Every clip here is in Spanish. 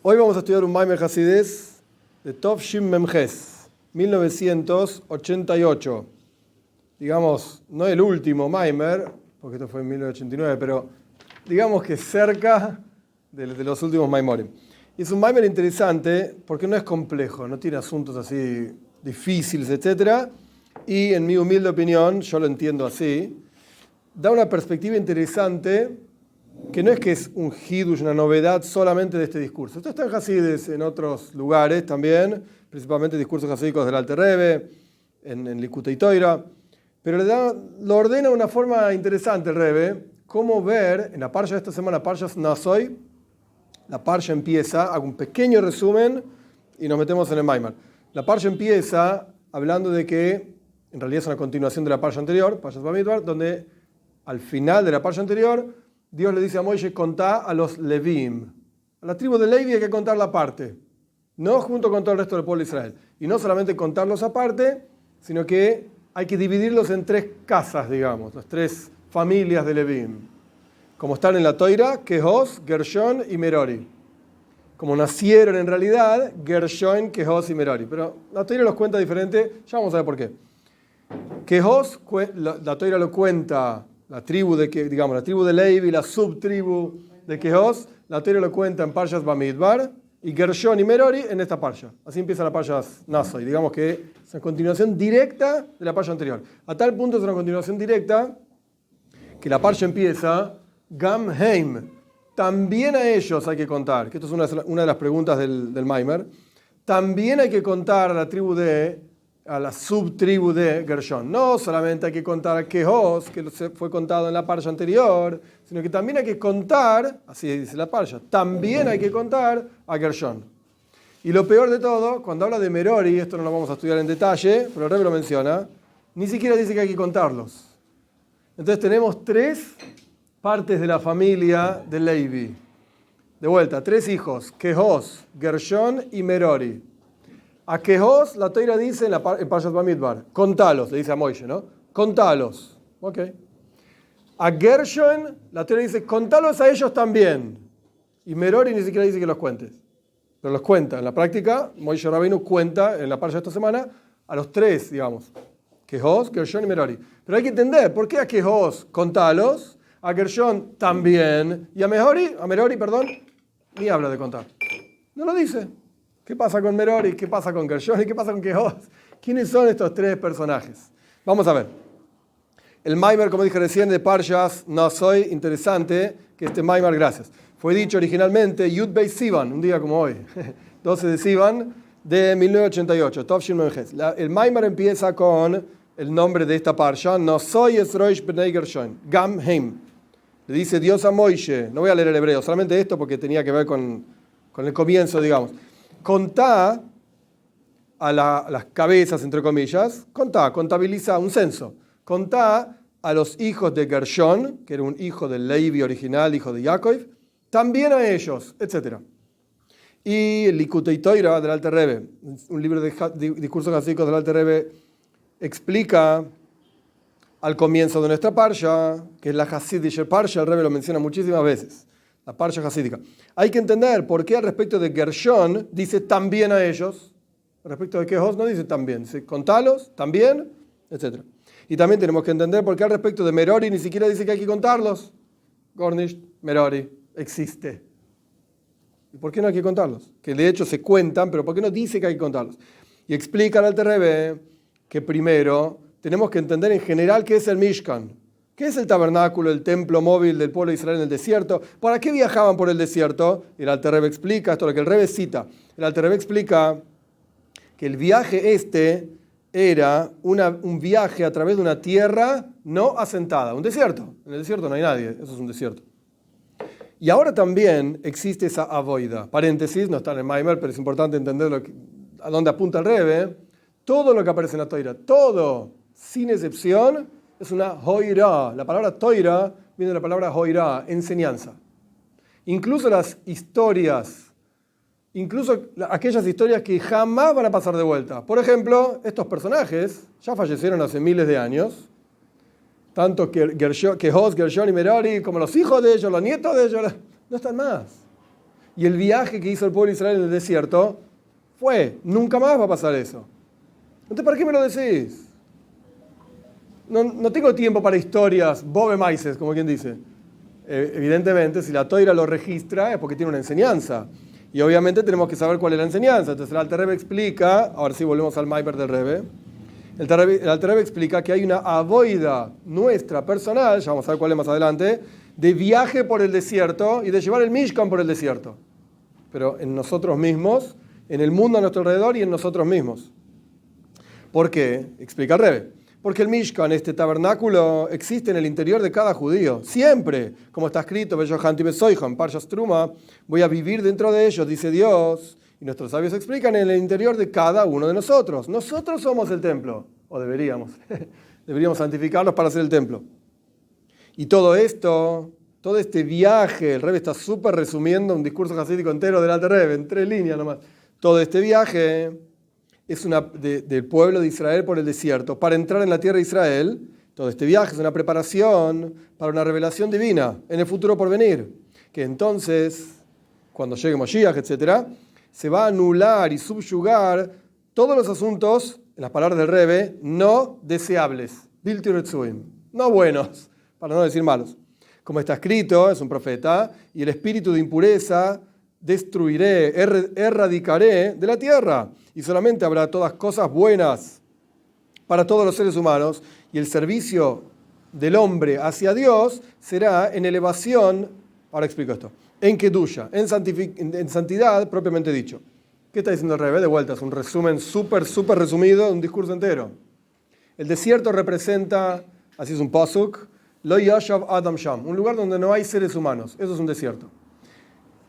Hoy vamos a estudiar un Maimer Hasidés de Tov Shin Memches, 1988. Digamos, no el último Maimer, porque esto fue en 1989, pero digamos que cerca de los últimos Maimorim. Y es un Maimer interesante porque no es complejo, no tiene asuntos así difíciles, etc. Y en mi humilde opinión, yo lo entiendo así, da una perspectiva interesante que no es que es un hidush, una novedad solamente de este discurso. Esto está en Hasides en otros lugares también, principalmente discursos hasídicos del Alter Rebbe, en Likutei Toira, pero lo ordena de una forma interesante el Rebbe, cómo ver, en la parsha de esta semana, Parshas Nasoy, la parsha empieza, hago un pequeño resumen y nos metemos en el Maimar. La parsha empieza hablando de que, en realidad es una continuación de la parsha anterior, Parshas Bamidbar, donde al final de la parsha anterior, Dios le dice a Moisés, contá a los Levim. A la tribu de Levi hay que contar la parte, no junto con todo el resto del pueblo de Israel. Y no solamente contarlos aparte, sino que hay que dividirlos en tres casas, digamos, las tres familias de Levim. Como están en la Toira, Kehos, Gershon y Merori. Como nacieron en realidad, Gershon, Kehos y Merori. Pero la Toira los cuenta diferente, ya vamos a ver por qué. Kehos, la Toira lo cuenta la tribu de Levi, la subtribu de Kehos, la Torah lo cuenta en Parshas Bamidbar, y Gershon y Merori en esta parsha. Así empieza la Parshas Naso, y digamos que es una continuación directa de la parsha anterior. A tal punto es una continuación directa que la parsha empieza Gam Heim. También a ellos hay que contar, que esto es una de las preguntas del Maimer. También hay que contar a la subtribu de Gershon. No solamente hay que contar a Kehos, que fue contado en la parsha anterior, sino que también hay que contar, así dice la parsha, también hay que contar a Gershon. Y lo peor de todo, cuando habla de Merori, esto no lo vamos a estudiar en detalle, pero el Rebbe lo menciona, ni siquiera dice que hay que contarlos. Entonces tenemos tres partes de la familia de Levi. De vuelta, tres hijos, Kehos, Gershon y Merori. A Kehos, la Toira dice en Parshas Bamidbar, contalos, le dice a Moisés, ¿no? Contalos. Ok. A Gershon, la Toira dice, contalos a ellos también. Y Merori ni siquiera dice que los cuentes. Pero los cuenta. En la práctica, Moisés Rabbeinu cuenta en la Parsha de esta semana a los tres, digamos. Kehos, Gershon y Merori. Pero hay que entender, ¿por qué a Kehos contalos? A Gershon también. Y a Merori, ni habla de contar. No lo dice. ¿Qué pasa con Merori? ¿Qué pasa con Gershon? ¿Y qué pasa con Kehos? ¿Quiénes son estos tres personajes? Vamos a ver. El Maimer, como dije recién, de Parshas Nasoy, interesante que este Maimer, gracias. Fue dicho originalmente Yud Beis Sivan, un día como hoy, 12 de Sivan, de 1988, Tov Shin Memches. El Maimer empieza con el nombre de esta Parsha, Nasoy es Roish Bnei Gershon, Gam Heim. Le dice Dios a Moisés, no voy a leer el hebreo, solamente esto porque tenía que ver con el comienzo, digamos. Contá a las cabezas, entre comillas, contabiliza un censo. Contá a los hijos de Gershon, que era un hijo del Levi original, hijo de Jacob, también a ellos, etc. Y el Likutei Toira del Alter Rebbe, un libro de discursos hasídicos del Alter Rebbe, explica al comienzo de nuestra parsha, que es la Hasidische Parsha, el Rebbe lo menciona muchísimas veces. La parsha hasídica. Hay que entender por qué al respecto de Gershon dice también a ellos, al respecto de Kehos no dice también, dice contalos, también, etc. Y también tenemos que entender por qué al respecto de Merori ni siquiera dice que hay que contarlos. Gornish, Merori, existe. ¿Y por qué no hay que contarlos? Que de hecho se cuentan, pero ¿por qué no dice que hay que contarlos? Y explica al Alter Rebbe que primero tenemos que entender en general qué es el Mishkan. ¿Qué es el tabernáculo, el templo móvil del pueblo de Israel en el desierto? ¿Para qué viajaban por el desierto? El Alter Rebbe explica, esto es lo que el Rebbe cita. El Alter Rebbe explica que el viaje era un viaje a través de una tierra no asentada, un desierto. En el desierto no hay nadie, eso es un desierto. Y ahora también existe esa avoida. Paréntesis, no está en el Maimer, pero es importante entender a dónde apunta el Rebbe. Todo lo que aparece en la Toira, todo, sin excepción, es una hoira. La palabra toira viene de la palabra hoira, enseñanza. Incluso las historias, aquellas historias que jamás van a pasar de vuelta. Por ejemplo, estos personajes ya fallecieron hace miles de años. Tanto Kehos, Gershon y Merori, como los hijos de ellos, los nietos de ellos, no están más. Y el viaje que hizo el pueblo de Israel en el desierto fue, nunca más va a pasar eso. Entonces, ¿para qué me lo decís? No tengo tiempo para historias, bobe maices, como quien dice. Evidentemente, si la Toira lo registra es porque tiene una enseñanza. Y obviamente tenemos que saber cuál es la enseñanza. Entonces el Alter Rebbe explica, ahora sí volvemos al Maimer del Rebbe, el Alter Rebbe explica que hay una avoida nuestra personal, ya vamos a ver cuál es más adelante, de viaje por el desierto y de llevar el Mishkan por el desierto. Pero en nosotros mismos, en el mundo a nuestro alrededor y en nosotros mismos. ¿Por qué? Explica el Rebbe. Porque el Mishkan, este tabernáculo, existe en el interior de cada judío. Siempre, como está escrito, Parshas Truma, voy a vivir dentro de ellos, dice Dios. Y nuestros sabios explican en el interior de cada uno de nosotros. Nosotros somos el templo, o deberíamos. Deberíamos santificarlos para hacer el templo. Y todo esto, todo este viaje, el Rebbe está súper resumiendo un discurso hasídico entero del Alter Rebbe, en 3 líneas nomás. Todo este viaje es del pueblo de Israel por el desierto para entrar en la tierra de Israel. Todo este viaje es una preparación para una revelación divina en el futuro por venir, que entonces, cuando llegue Moshiach, etc., se va a anular y subyugar todos los asuntos, en las palabras del Rebbe, no deseables, bilti retzuim, no buenos, para no decir malos. Como está escrito, es un profeta, y el espíritu de impureza destruiré, erradicaré de la tierra, y solamente habrá todas cosas buenas para todos los seres humanos, y el servicio del hombre hacia Dios será en elevación, ahora explico esto, en kedusha, en santidad propiamente dicho. ¿Qué está diciendo el Rebbe? De vuelta, es un resumen súper resumido de un discurso entero. El desierto representa, así es un pasuk, Lo yashav Adam Sham, un lugar donde no hay seres humanos, eso es un desierto.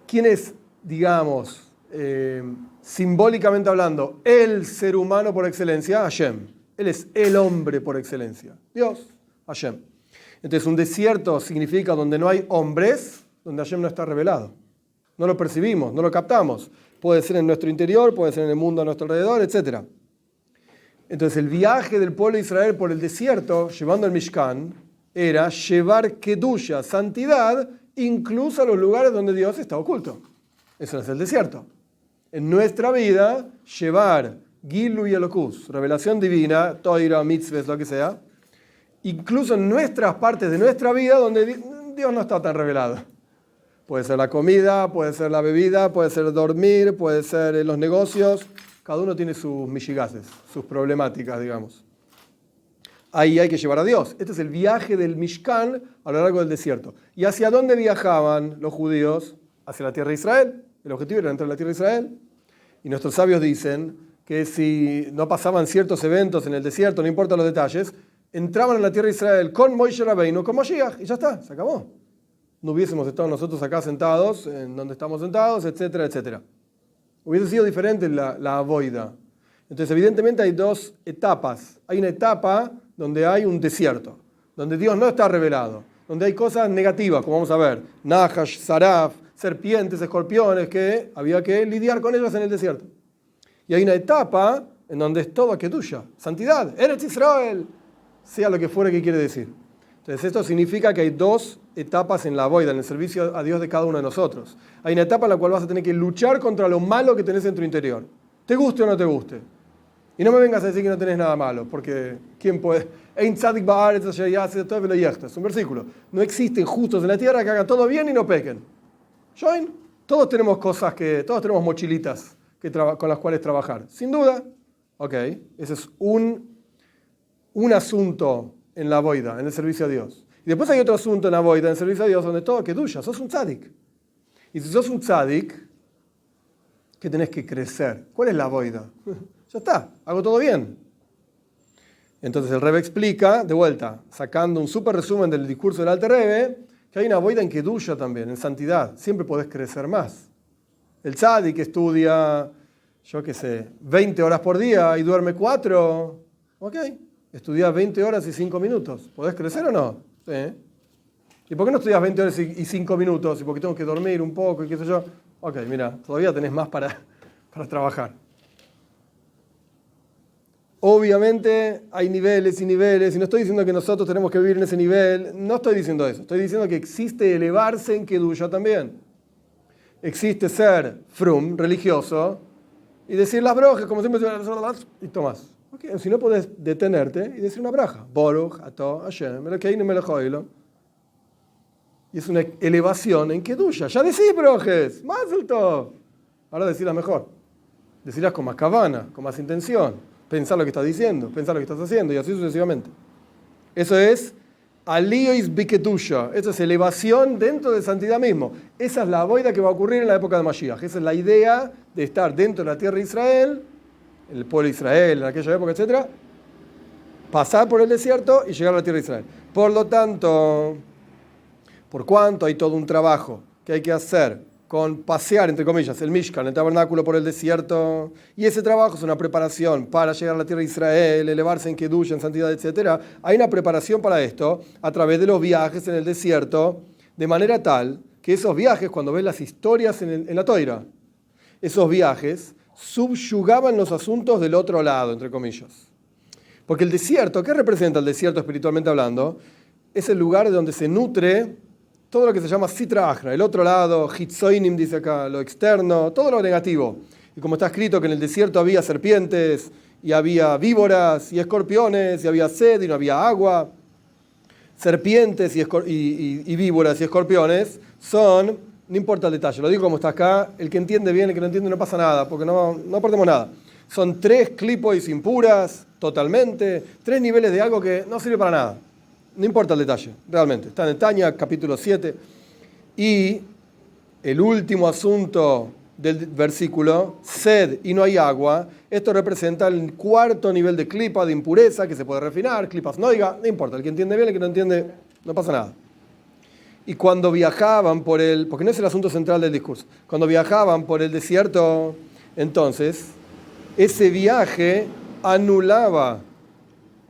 ¿Quién es, digamos, simbólicamente hablando, el ser humano por excelencia? Hashem. Él es el hombre por excelencia. Dios, Hashem. Entonces un desierto significa donde no hay hombres, donde Hashem no está revelado. No lo percibimos, no lo captamos. Puede ser en nuestro interior, puede ser en el mundo a nuestro alrededor, etc. Entonces el viaje del pueblo de Israel por el desierto, llevando el Mishkan, era llevar kedusha, santidad, incluso a los lugares donde Dios está oculto. Eso es el desierto. En nuestra vida, llevar Gilu y Elokus, revelación divina, Toira, mitzvahs, lo que sea, incluso en nuestras partes de nuestra vida donde Dios no está tan revelado. Puede ser la comida, puede ser la bebida, puede ser dormir, puede ser los negocios. Cada uno tiene sus mishigases, sus problemáticas, digamos. Ahí hay que llevar a Dios. Este es el viaje del Mishkan a lo largo del desierto. ¿Y hacia dónde viajaban los judíos? Hacia la tierra de Israel. El objetivo era entrar a la tierra de Israel. Y nuestros sabios dicen que si no pasaban ciertos eventos en el desierto, no importa los detalles, entraban a la tierra de Israel con Moishe Rabbeinu, con Moshiach, y ya está, se acabó. No hubiésemos estado nosotros acá sentados, en donde estamos sentados, etcétera, etcétera. Hubiese sido diferente la avoida. Entonces, evidentemente hay 2 etapas. Hay una etapa donde hay un desierto, donde Dios no está revelado, donde hay cosas negativas, como vamos a ver, Nahash, Saraf, serpientes, escorpiones, que había que lidiar con ellos en el desierto. Y hay una etapa en donde es todo Kedusha, santidad, Eretz Israel, sea lo que fuera que quiere decir. Entonces esto significa que hay 2 etapas en la avoida, en el servicio a Dios de cada uno de nosotros. Hay una etapa en la cual vas a tener que luchar contra lo malo que tenés en tu interior, te guste o no te guste. Y no me vengas a decir que no tenés nada malo, porque ¿quién puede? Es un versículo. No existen justos en la tierra que hagan todo bien y no pequen. ¿Join? Todos tenemos cosas todos tenemos mochilitas con las cuales trabajar. Sin duda. Ok, ese es un asunto en la boida, en el servicio a Dios. Y después hay otro asunto en la boida, en el servicio a Dios, donde todo kedusha, sos un tzadik. Y si sos un tzadik, ¿qué tenés que crecer? ¿Cuál es la boida? Ya está, hago todo bien. Entonces el Rebbe explica, de vuelta, sacando un súper resumen del discurso del Alter Rebbe, que hay una boida en kedusha también, en santidad. Siempre podés crecer más. El tzadik estudia, 20 horas por día y duerme 4. Ok, estudia 20 horas y 5 minutos. ¿Podés crecer o no? Sí. ¿Y por qué no estudias 20 horas y 5 minutos? ¿Y por qué tengo que dormir un poco y qué sé yo? Ok, mira, todavía tenés más para trabajar. Obviamente hay niveles y niveles, y no estoy diciendo que nosotros tenemos que vivir en ese nivel, no estoy diciendo eso, estoy diciendo que existe elevarse en kedusha también. existe ser frum, religioso, y decir las brojas, como siempre, y tomás. Okay. Si no podés detenerte y decir una braja. Baruch, Atah, Hashem, Elokeinu melech haolam. Y es una elevación en Kedusha. Ya decís brojes, Mazel Tov. Ahora decirlas mejor. Decirlas con más kavana, con más intención. Pensar lo que estás diciendo, pensar lo que estás haciendo, y así sucesivamente. Eso es Aliyos Bikedusha. Eso es elevación dentro de santidad mismo. Esa es la boida que va a ocurrir en la época de Mashiach. Esa es la idea de estar dentro de la tierra de Israel, el pueblo de Israel en aquella época, etc. Pasar por el desierto y llegar a la tierra de Israel. Por lo tanto, por cuanto hay todo un trabajo que hay que hacer con pasear, entre comillas, el Mishkan, el tabernáculo por el desierto, y ese trabajo es una preparación para llegar a la tierra de Israel, elevarse en Kedusha, en santidad, etc. Hay una preparación para esto a través de los viajes en el desierto, de manera tal que esos viajes, cuando ves las historias en la Toira, esos viajes subyugaban los asuntos del otro lado, entre comillas. Porque el desierto, ¿qué representa el desierto espiritualmente hablando? Es el lugar de donde se nutre todo lo que se llama Sitra Achra, el otro lado, Hitzoinim dice acá, lo externo, todo lo negativo. Y como está escrito que en el desierto había serpientes, y había víboras, y escorpiones, y había sed, y no había agua. Serpientes y víboras y escorpiones son, no importa el detalle, lo digo como está acá, el que entiende bien, el que no entiende no pasa nada, porque no perdemos nada. Son 3 clipois impuras, totalmente, 3 niveles de algo que no sirve para nada. No importa el detalle, realmente. Está en Tanya, capítulo 7. Y el último asunto del versículo, sed y no hay agua, esto representa el 4.º nivel de clipa, de impureza, que se puede refinar, clipas noiga, no importa. El que entiende bien, el que no entiende, no pasa nada. Y cuando viajaban por porque no es el asunto central del discurso, cuando viajaban por el desierto, entonces, ese viaje anulaba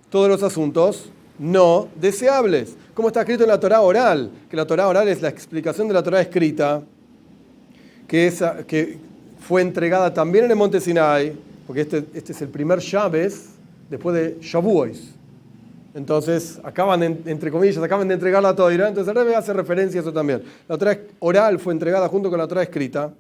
todos los asuntos no deseables, como está escrito en la Torá oral, que la Torá oral es la explicación de la Torá escrita, que fue entregada también en el monte Sinai, porque este es el primer Shabes después de Shavuos. Entonces, entre comillas, acaban de entregar la Torá, entonces el Rebbe hace referencia a eso también. La Torá oral fue entregada junto con la Torá escrita.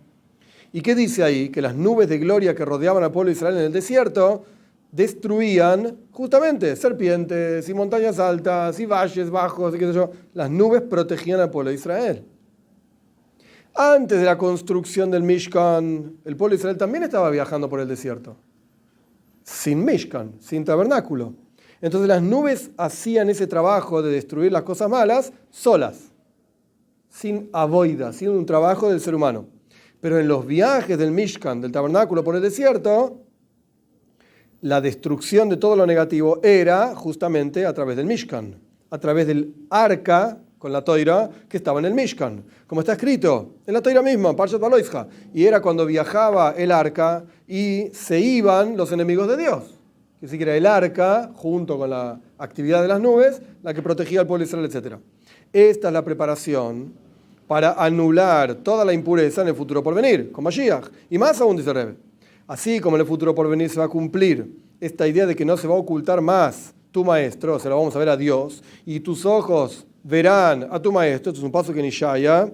¿Y qué dice ahí? Que las nubes de gloria que rodeaban al pueblo de Israel en el desierto destruían justamente serpientes y montañas altas y valles bajos y qué sé yo. Las nubes protegían al pueblo de Israel. Antes de la construcción del Mishkan, el pueblo de Israel también estaba viajando por el desierto. Sin Mishkan, sin tabernáculo. Entonces las nubes hacían ese trabajo de destruir las cosas malas solas, sin avoida, sin un trabajo del ser humano. Pero en los viajes del Mishkan, del tabernáculo por el desierto, la destrucción de todo lo negativo era justamente a través del Mishkan, a través del arca con la Toira que estaba en el Mishkan, como está escrito en la Toira misma, Parshat Valoisja, y era cuando viajaba el arca y se iban los enemigos de Dios. Que sí que era el arca, junto con la actividad de las nubes, la que protegía al pueblo de Israel, etc. Esta es la preparación para anular toda la impureza en el futuro porvenir, con Mashiach. Y más aún, dice Rebbe. Así como en el futuro porvenir se va a cumplir esta idea de que no se va a ocultar más tu maestro, se lo vamos a ver a Dios, y tus ojos verán a tu maestro. Esto es un paso que en Ishaya,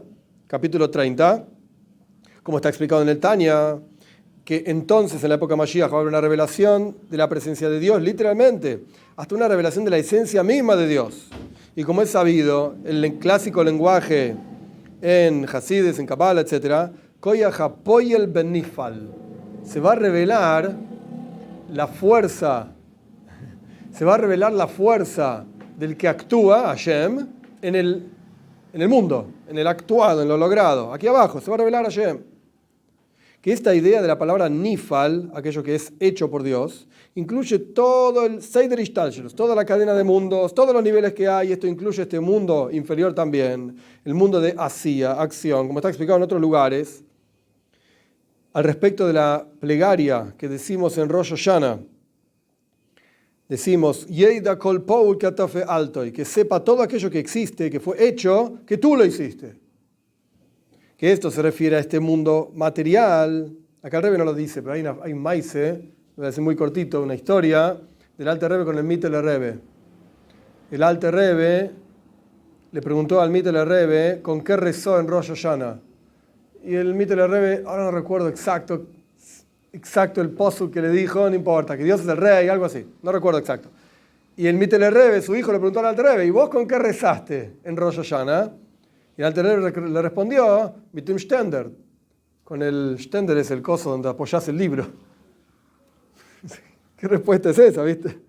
capítulo 30, como está explicado en el Tanya, que entonces en la época de Mashiach va a haber una revelación de la presencia de Dios, literalmente, hasta una revelación de la esencia misma de Dios. Y como es sabido, el clásico lenguaje en Hasides, en Kabbalah, etc., Koyach HaPoyel Benifal, se va a revelar la fuerza, del que actúa, Hashem, en el mundo, en el actuado, en lo logrado. Aquí abajo se va a revelar Hashem. Que esta idea de la palabra nifal, aquello que es hecho por Dios, incluye todo el Seider Ishtalshelus, toda la cadena de mundos, todos los niveles que hay. Esto incluye este mundo inferior también, el mundo de Asía, acción, como está explicado en otros lugares. Al respecto de la plegaria que decimos en Rosh Hashanah, decimos, Yeida kol poul katafe altoy, que sepa todo aquello que existe, que fue hecho, que tú lo hiciste. Que esto se refiere a este mundo material. Acá el Rebbe no lo dice, pero hay un maise, voy a decir muy cortito, una historia del Alter Rebbe con el Mittel Rebbe. El Alter Rebbe le preguntó al Mittel Rebbe con qué rezó en Rosh Hashanah. Y el Mittler Rebbe, ahora no recuerdo exacto el pozo que le dijo, no importa, que Dios es el rey, algo así, no recuerdo exacto. Y el Mittler Rebbe, su hijo, le preguntó al Alter Rebbe, ¿y vos con qué rezaste en Rosh Hashanah? Y el Alter Rebbe le respondió, mit dem Ständer. Con el Ständer es el coso donde apoyás el libro. ¿Qué respuesta es esa, viste?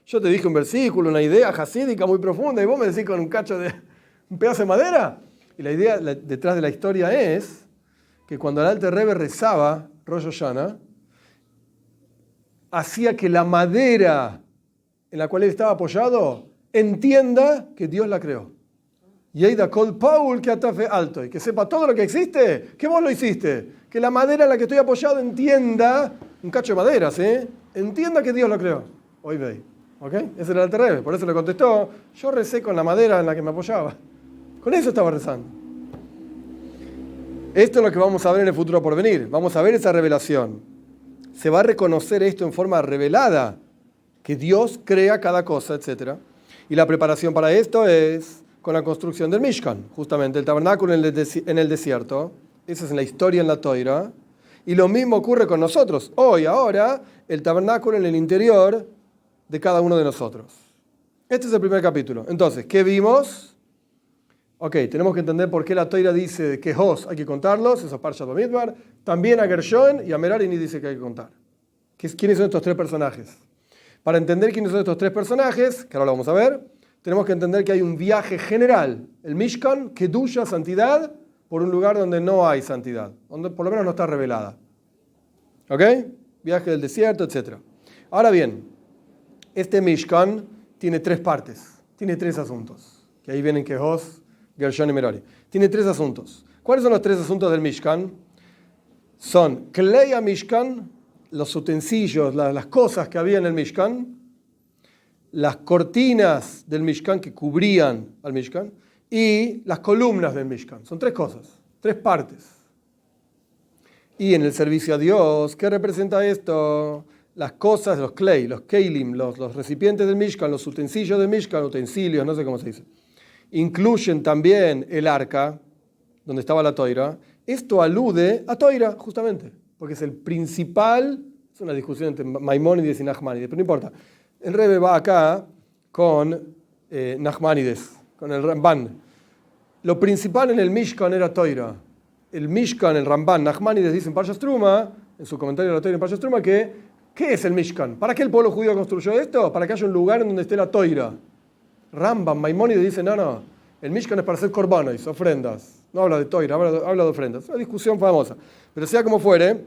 Yo te dije un versículo, una idea hasídica muy profunda, y vos me decís con un pedazo de madera. Y la idea detrás de la historia es que cuando el Alter Rebbe rezaba Rosh Hashanah, hacía que la madera en la cual él estaba apoyado entienda que Dios la creó. Yeida kol Paul que atafe alto, y que sepa todo lo que existe, que vos lo hiciste. Que la madera en la que estoy apoyado entienda, un cacho de madera, ¿sí? Entienda que Dios lo creó. Hoy veis. ¿Ok? Ese era el Alter Rebbe, por eso le contestó, yo recé con la madera en la que me apoyaba. Con eso estaba rezando. Esto es lo que vamos a ver en el futuro por venir. Vamos a ver esa revelación. Se va a reconocer esto en forma revelada, que Dios crea cada cosa, etc. Y la preparación para esto es con la construcción del Mishkan, justamente el tabernáculo en el desierto. Esa es la historia en la Toira. Y lo mismo ocurre con nosotros. Hoy, ahora, el tabernáculo en el interior de cada uno de nosotros. Este es el primer capítulo. Entonces, ¿qué vimos? Ok, tenemos que entender por qué la Toira dice que Jos hay que contarlos, eso es Parshat Bamidbar. También a Gershon y a Merari ni dice que hay que contar. ¿Quiénes son estos tres personajes? Para entender quiénes son estos tres personajes, que ahora lo vamos a ver, tenemos que entender que hay un viaje general, el Mishkan, Kedusha, santidad, por un lugar donde no hay santidad, donde por lo menos no está revelada. ¿Ok? Viaje del desierto, etc. Ahora bien, este Mishkan tiene tres partes, tiene tres asuntos, que ahí vienen Kehos, Gershon y Merari. Tiene tres asuntos. ¿Cuáles son los tres asuntos del Mishkan? Son Kleya Mishkan, los utensilios, las cosas que había en el Mishkan, las cortinas del Mishkan que cubrían al Mishkan y las columnas del Mishkan. Son tres cosas, tres partes. Y en el servicio a Dios, ¿qué representa esto? Las cosas, los klei, los keilim, los recipientes del Mishkan, los utensilios del Mishkan, utensilios, no sé cómo se dice. Incluyen también el arca, donde estaba la Toira. Esto alude a Toira, justamente, porque es el principal, es una discusión entre Maimónides y Nachmanides, pero no importa. El Rebbe va acá con Nachmanides, con el Ramban. Lo principal en el Mishkan era Toira. El Mishkan, el Ramban, Nachmanides dice en Parshas Truma, en su comentario de la Toira en Parshas Truma, que ¿qué es el Mishkan? ¿Para qué el pueblo judío construyó esto? Para que haya un lugar en donde esté la Toira. Ramban, Maimónides dice, no, el Mishkan es para hacer korbanos, ofrendas. No habla de Toira, habla de ofrendas. Es una discusión famosa. Pero sea como fuere,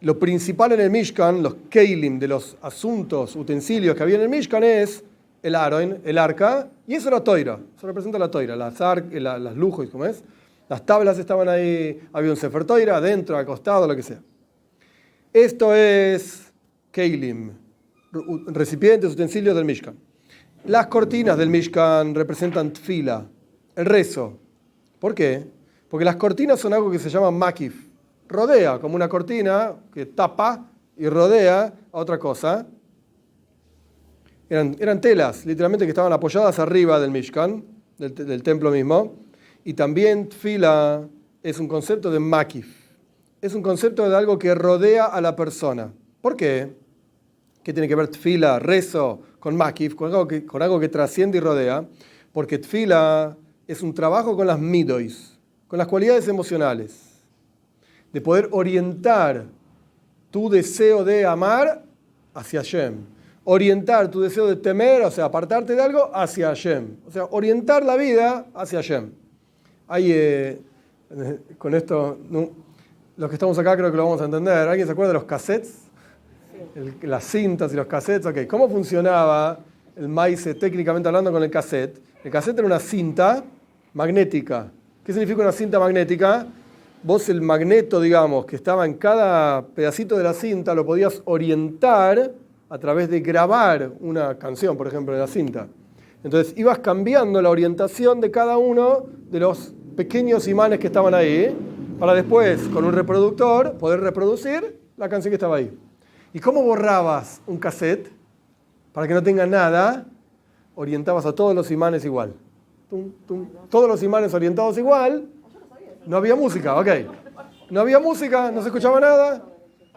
lo principal en el Mishkan, los keilim de los asuntos, utensilios que había en el Mishkan es el Aron, el arca, y eso era Toira. Eso representa la Toira, las lujos, ¿cómo es? Las tablas estaban ahí, había un Sefer Toira, adentro, al costado, lo que sea. Esto es keilim, recipientes, utensilios del Mishkan. Las cortinas del Mishkan representan tfila, el rezo. ¿Por qué? Porque las cortinas son algo que se llama makif. Rodea, como una cortina que tapa y rodea a otra cosa. Eran telas, literalmente, que estaban apoyadas arriba del Mishkan, del templo mismo. Y también tfila es un concepto de makif. Es un concepto de algo que rodea a la persona. ¿Por qué? ¿Qué tiene que ver tfila, rezo, con makif, con algo que trasciende y rodea? Porque tfila es un trabajo con las midois, con las cualidades emocionales, de poder orientar tu deseo de amar hacia Hashem, orientar tu deseo de temer, o sea, apartarte de algo, hacia Hashem, o sea, orientar la vida hacia Hashem. Hay, con esto, los que estamos acá creo que lo vamos a entender. ¿Alguien se acuerda de los cassettes? Las cintas y los cassettes. Okay. ¿Cómo funcionaba el maíz técnicamente hablando con el cassette? El cassette era una cinta magnética. ¿Qué significa una cinta magnética? Vos el magneto, digamos, que estaba en cada pedacito de la cinta, lo podías orientar a través de grabar una canción, por ejemplo, de la cinta. Entonces ibas cambiando la orientación de cada uno de los pequeños imanes que estaban ahí, para después, con un reproductor, poder reproducir la canción que estaba ahí. ¿Y cómo borrabas un cassette? Para que no tenga nada, orientabas a todos los imanes igual. Tum, tum. Todos los imanes orientados igual. Yo no sabía eso. No había música, ok. No había música, no se escuchaba nada.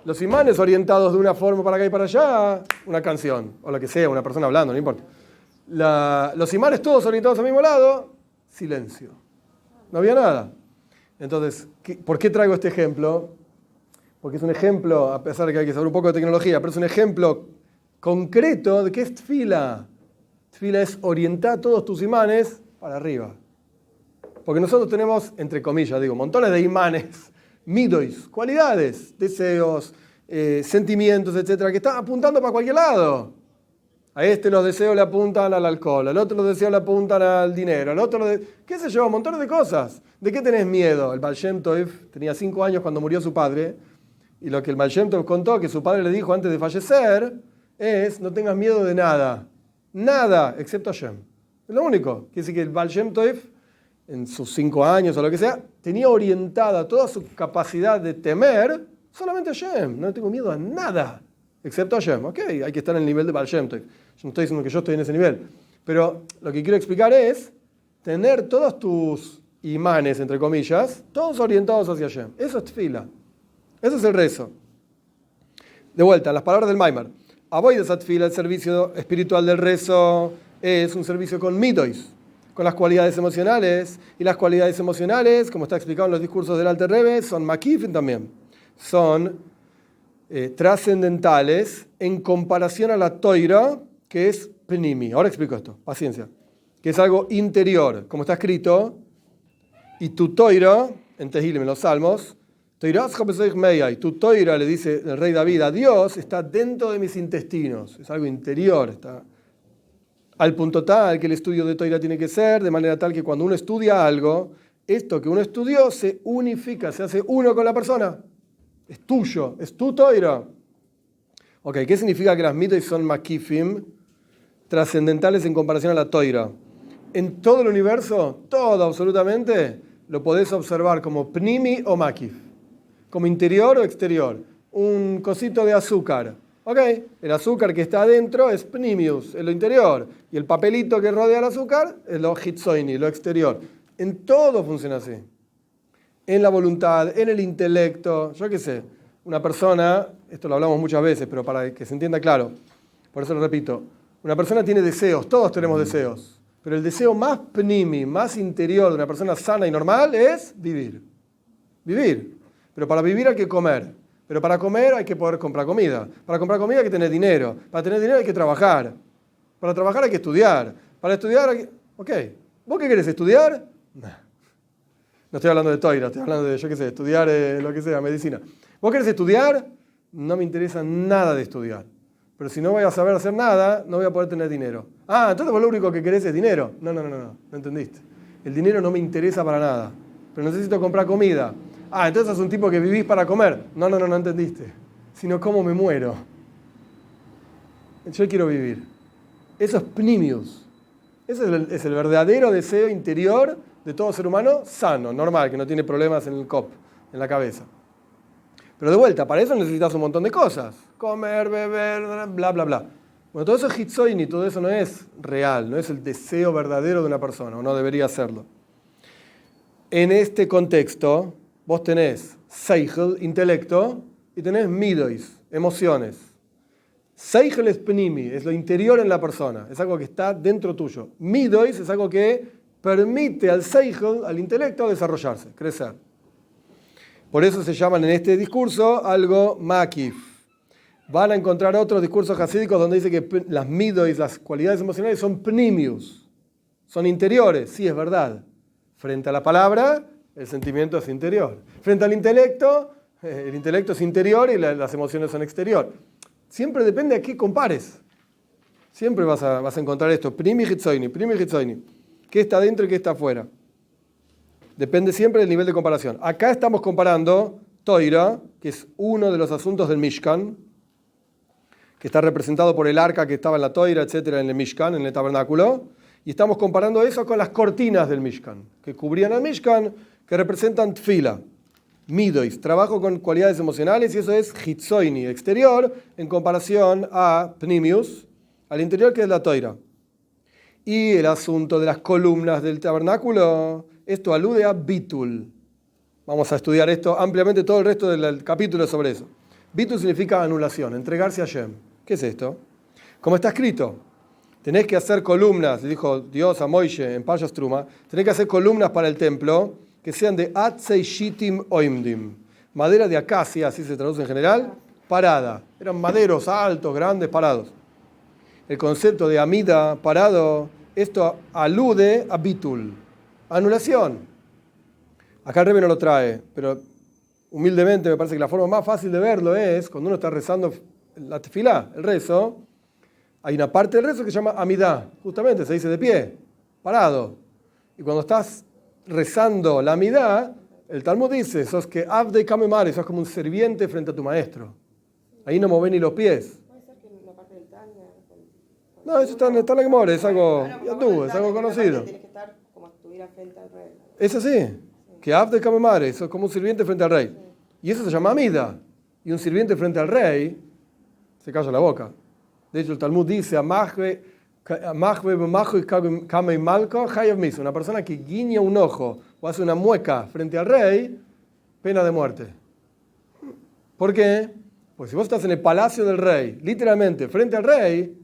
Los imanes orientados de una forma para acá y para allá, una canción, o lo que sea, una persona hablando, no importa. Los imanes todos orientados al mismo lado, silencio. No había nada. Entonces, ¿por qué traigo este ejemplo? Porque es un ejemplo, a pesar de que hay que saber un poco de tecnología, pero es un ejemplo concreto de qué es tefila. Tefila es orientar todos tus imanes para arriba. Porque nosotros tenemos, entre comillas, montones de imanes, midois, cualidades, deseos, sentimientos, etcétera, que están apuntando para cualquier lado. A este los deseos le apuntan al alcohol, al otro los deseos le apuntan al dinero, al otro, qué sé yo, montones de cosas. ¿De qué tenés miedo? El Baal Shem Tov tenía 5 años cuando murió su padre, y lo que el Baal Shem Tov contó que su padre le dijo antes de fallecer es: no tengas miedo de nada, nada, excepto Hashem. Es lo único. Quiere decir que el Baal Shem Tov, en sus 5 años o lo que sea, tenía orientada toda su capacidad de temer solamente a Hashem. No tengo miedo a nada, excepto a Hashem. Ok, hay que estar en el nivel de Baal Shem Tov. Yo no estoy diciendo que yo estoy en ese nivel. Pero lo que quiero explicar es tener todos tus imanes, entre comillas, todos orientados hacia Hashem. Eso es tefila. Eso es el rezo. De vuelta, las palabras del Maimar. Avodas atfila, el servicio espiritual del rezo, es un servicio con midois, con las cualidades emocionales. Y las cualidades emocionales, como está explicado en los discursos del Alter Rebbe, son makifim también. Son trascendentales en comparación a la toira, que es pnimi. Ahora explico esto, paciencia. Que es algo interior, como está escrito. Y tu toira, en Tehilim, en los Salmos, tu toira, le dice el rey David a Dios, está dentro de mis intestinos. Es algo interior, está al punto tal que el estudio de toira tiene que ser de manera tal que cuando uno estudia algo, esto que uno estudió se unifica, se hace uno con la persona. Es tuyo, es tu toira. Ok, ¿qué significa que las mitos son makifim, trascendentales en comparación a la toira? En todo el universo, todo absolutamente, lo podés observar como pnimi o makif, como interior o exterior. Un cosito de azúcar. Ok, el azúcar que está adentro es pnimius, es lo interior. Y el papelito que rodea el azúcar es lo hitzoini, lo exterior. En todo funciona así. En la voluntad, en el intelecto, yo qué sé. Una persona, esto lo hablamos muchas veces, pero para que se entienda claro, por eso lo repito, una persona tiene deseos, todos tenemos deseos. Pero el deseo más pnimi, más interior de una persona sana y normal es vivir. Vivir. Pero para vivir hay que comer. Pero para comer hay que poder comprar comida. Para comprar comida hay que tener dinero. Para tener dinero hay que trabajar. Para trabajar hay que estudiar. Para estudiar hay que... Ok. ¿Vos qué querés? ¿Estudiar? No. No estoy hablando de toira, estoy hablando de, yo qué sé, estudiar lo que sea, medicina. ¿Vos querés estudiar? No me interesa nada de estudiar. Pero si no voy a saber hacer nada, no voy a poder tener dinero. Ah, entonces vos lo único que querés es dinero. No entendiste. El dinero no me interesa para nada. Pero necesito comprar comida. Ah, entonces sos un tipo que vivís para comer. No entendiste. Sino cómo me muero. Yo quiero vivir. Eso es pnimius. Ese es el verdadero deseo interior de todo ser humano sano, normal, que no tiene problemas en el cop, en la cabeza. Pero de vuelta, para eso necesitas un montón de cosas. Comer, beber, bla, bla, bla. Bueno, todo eso es hitzoini, todo eso no es real, no es el deseo verdadero de una persona, o no debería serlo. En este contexto, vos tenés seichel, intelecto, y tenés midois, emociones. Seichel es pnimi, es lo interior en la persona, es algo que está dentro tuyo. Midois es algo que permite al seichel, al intelecto, desarrollarse, crecer. Por eso se llaman en este discurso algo makif. Van a encontrar otros discursos hasídicos donde dice que las midois, las cualidades emocionales, son pnimius, son interiores. Sí, es verdad. Frente a la palabra, el sentimiento es interior. Frente al intelecto, el intelecto es interior y las emociones son exterior. Siempre depende a qué compares. Siempre vas a encontrar esto. Primi hitzoini. ¿Qué está dentro y qué está afuera? Depende siempre del nivel de comparación. Acá estamos comparando Toira, que es uno de los asuntos del Mishkan, que está representado por el arca que estaba en la Toira, etcétera, en el Mishkan, en el tabernáculo. Y estamos comparando eso con las cortinas del Mishkan, que cubrían al Mishkan, que representan tfila, midois, trabajo con cualidades emocionales, y eso es hitzoini, exterior, en comparación a pnimius, al interior, que es la Toira. Y el asunto de las columnas del tabernáculo, esto alude a bitul. Vamos a estudiar esto ampliamente, todo el resto del capítulo sobre eso. Bitul significa anulación, entregarse a Hashem. ¿Qué es esto? Como está escrito, tenés que hacer columnas, le dijo Dios a Moishe en Parshas Truma, tenés que hacer columnas para el templo que sean de Atzei Shitim Oimdim, madera de acacia, así se traduce en general, parada. Eran maderos altos, grandes, parados. El concepto de amida, parado, esto alude a bitul, anulación. Acá el Rebbe no lo trae, pero humildemente me parece que la forma más fácil de verlo es cuando uno está rezando la tefilá, el rezo. Hay una parte del rezo que se llama amidá, justamente se dice de pie, parado. Y cuando estás rezando la amidá, el Talmud dice, sos que avdei kamemare, sos como un serviente frente a tu maestro. Ahí no movés ni los pies. Puede ser que en la parte del Tania. No, eso está en la Gemara, es algo es algo conocido. Tienes que estar como si estuviera frente al rey. Es así, que avdei kamemare, sos como un sirviente frente al rey. Y eso se llama amida. Y un sirviente frente al rey se calla la boca. De hecho, el Talmud dice, una persona que guiña un ojo o hace una mueca frente al rey, pena de muerte. ¿Por qué? Pues si vos estás en el palacio del rey, literalmente frente al rey,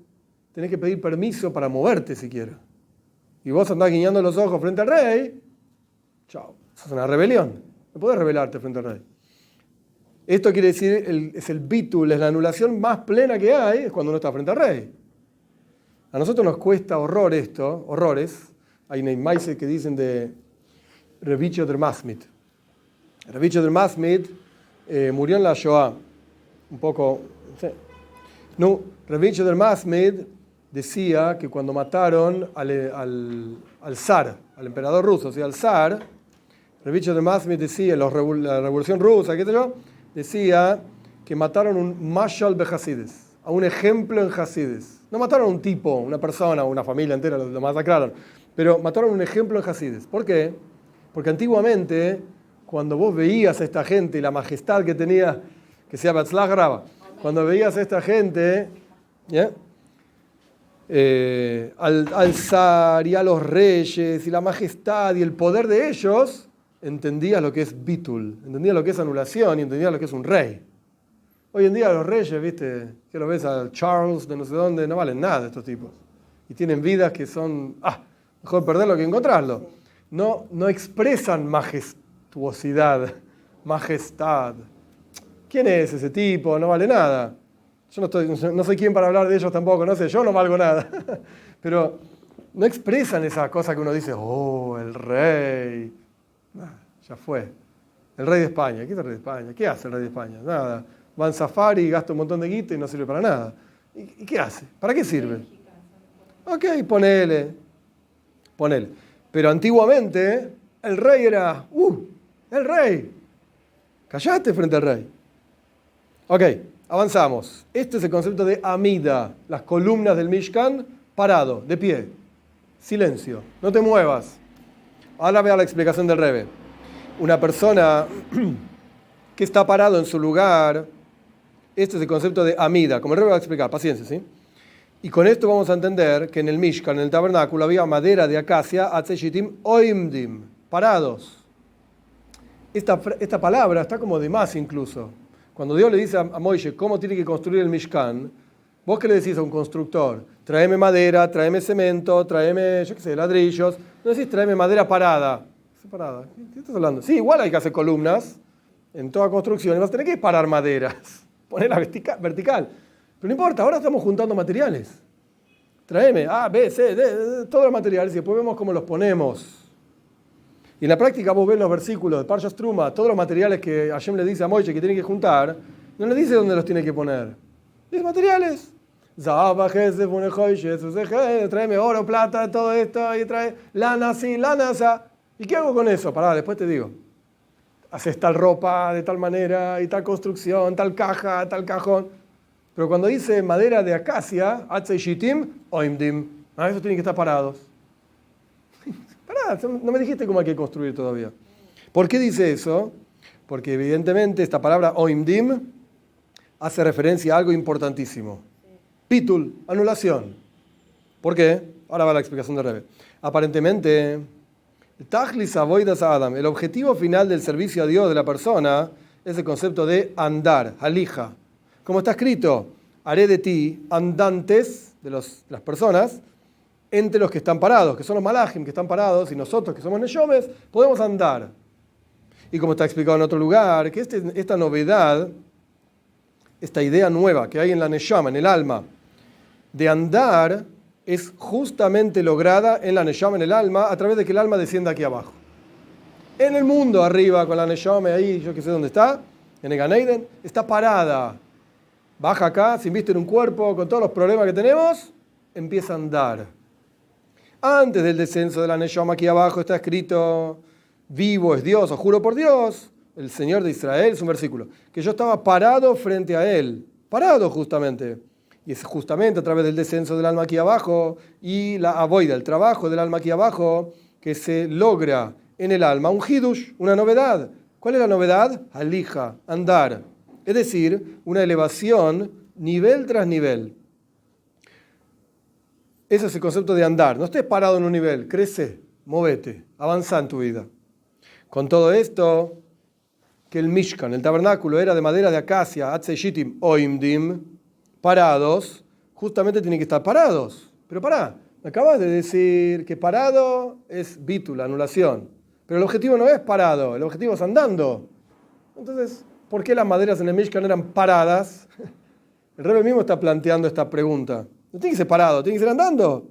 tenés que pedir permiso para moverte siquiera. Y vos andás guiñando los ojos frente al rey, chao, eso es una rebelión. No podés rebelarte frente al rey. Esto quiere decir, es el bitul, es la anulación más plena que hay, es cuando uno está frente al rey. A nosotros nos cuesta horrores. Hay una imagen que dicen de Revicho der Masmid. Revicho der Masmid murió en la Shoah. Un poco... Sí. No, Revicho der Masmid decía que cuando mataron al zar, al emperador ruso, o sea, al zar, Revicho der Masmid decía, la revolución rusa, qué sé yo, decía que mataron un mashal behasidis, a un ejemplo en Hasides. No mataron a un tipo, una persona, una familia entera, lo masacraron, pero mataron un ejemplo en Hasides. ¿Por qué? Porque antiguamente, cuando vos veías a esta gente y la majestad que tenía, que sea Batzlach Raba, cuando veías a esta gente, ¿yeah? Al zar y a los reyes y la majestad y el poder de ellos, entendías lo que es bitul, entendías lo que es anulación y entendías lo que es un rey. Hoy en día los reyes, viste, que lo ves a Charles de no sé dónde, no valen nada estos tipos. Y tienen vidas que son, mejor perderlo que encontrarlo. No expresan majestuosidad, majestad. ¿Quién es ese tipo? No vale nada. Yo no soy quien para hablar de ellos tampoco, no sé, yo no valgo nada. Pero no expresan esa cosa que uno dice, oh, el rey. Ya fue. El rey de España. ¿Qué es el rey de España? ¿Qué hace el rey de España? Nada. Va en safari y gasta un montón de guita y no sirve para nada. ¿Y qué hace? ¿Para qué sirve? Ok, ponele. Pero antiguamente el rey era, el rey. Callate frente al rey. Ok, avanzamos. Este es el concepto de amida, las columnas del Mishkan, parado, de pie. Silencio, no te muevas. Ahora vea la explicación del Rebbe. Una persona que está parado en su lugar, este es el concepto de amida, como el Rebbe va a explicar, paciencia, ¿sí? Y con esto vamos a entender que en el Mishkan, en el tabernáculo, había madera de acacia, atzeshitim oimdim, parados. Esta palabra está como de más incluso. Cuando Dios le dice a Moisés cómo tiene que construir el Mishkan, ¿vos qué le decís a un constructor? Tráeme madera, tráeme cemento, tráeme, yo qué sé, ladrillos. No decís tráeme madera parada. Parada. ¿Qué estás hablando? Sí, igual hay que hacer columnas en toda construcción y vas a tener que parar maderas, ponerla vertical. Pero no importa, ahora estamos juntando materiales. Tráeme A, B, C, D, todos los materiales y después vemos cómo los ponemos. Y en la práctica vos ves los versículos de Parshas Truma, todos los materiales que Hashem le dice a Moisés que tiene que juntar, no le dice dónde los tiene que poner. Dice materiales. Tráeme oro, plata, todo esto, y trae lana, sí, lana, ¿y qué hago con eso? Pará, después te digo. Haces tal ropa de tal manera, y tal construcción, tal caja, tal cajón. Pero cuando dice madera de acacia, atzei shitim, oimdim, esos tienen que estar parados. Pará, no me dijiste cómo hay que construir todavía. ¿Por qué dice eso? Porque evidentemente esta palabra oimdim hace referencia a algo importantísimo. Bitul, anulación. ¿Por qué? Ahora va la explicación de Rebbe. Aparentemente, Tachlis avodas Adam, el objetivo final del servicio a Dios de la persona es el concepto de andar, halija. Como está escrito, haré de ti andantes de las personas entre los que están parados, que son los malajim que están parados, y nosotros que somos neshomes podemos andar. Y como está explicado en otro lugar, que esta novedad, esta idea nueva que hay en la neshama, en el alma, de andar, es justamente lograda en la neshama, en el alma, a través de que el alma descienda aquí abajo. En el mundo arriba, con la neshama ahí, yo que sé dónde está, en el Gan Eden, está parada. Baja acá, se inviste en un cuerpo, con todos los problemas que tenemos, empieza a andar. Antes del descenso de la neshama aquí abajo está escrito, vivo es Dios, o juro por Dios, el Señor de Israel, es un versículo, que yo estaba parado frente a Él, parado justamente. Y es justamente a través del descenso del alma aquí abajo y la avoida, el trabajo del alma aquí abajo, que se logra en el alma un hidush, una novedad. ¿Cuál es la novedad? Alija, andar. Es decir, una elevación nivel tras nivel. Ese es el concepto de andar. No estés parado en un nivel, crece, móvete, avanza en tu vida. Con todo esto, que el Mishkan, el tabernáculo, era de madera de acacia, atzeshitim oimdim, parados, justamente tienen que estar parados. Pero pará, me acabas de decir que parado es bitul, anulación. Pero el objetivo no es parado, el objetivo es andando. Entonces, ¿por qué las maderas en el Mishkan eran paradas? El Rebbe mismo está planteando esta pregunta. No tiene que ser parado, tiene que ser andando.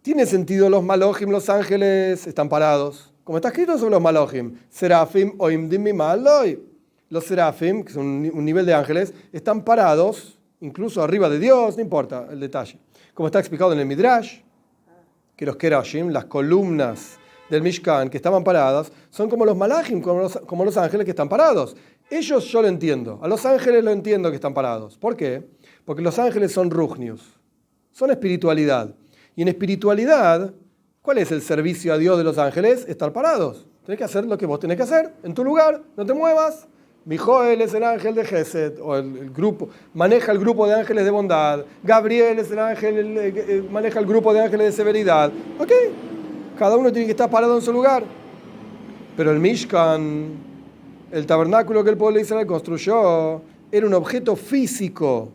Tiene sentido, los malojim, los ángeles, están parados. Como está escrito sobre los malojim, serafim oimdim mimaloi. Los serafim, que son un nivel de ángeles, están parados, incluso arriba de Dios, no importa el detalle. Como está explicado en el Midrash, que los kerashim, las columnas del Mishkan que estaban paradas, son como los malachim, como los ángeles que están parados. Ellos yo lo entiendo, a los ángeles lo entiendo que están parados. ¿Por qué? Porque los ángeles son ruchnius, son espiritualidad. Y en espiritualidad, ¿cuál es el servicio a Dios de los ángeles? Estar parados. Tenés que hacer lo que vos tenés que hacer, en tu lugar, no te muevas. Mijoel es el ángel de Gesed, o el grupo, maneja el grupo de ángeles de bondad. Gabriel es el ángel, maneja el grupo de ángeles de severidad. ¿Ok? Cada uno tiene que estar parado en su lugar. Pero el Mishkan, el tabernáculo que el pueblo de Israel construyó, era un objeto físico.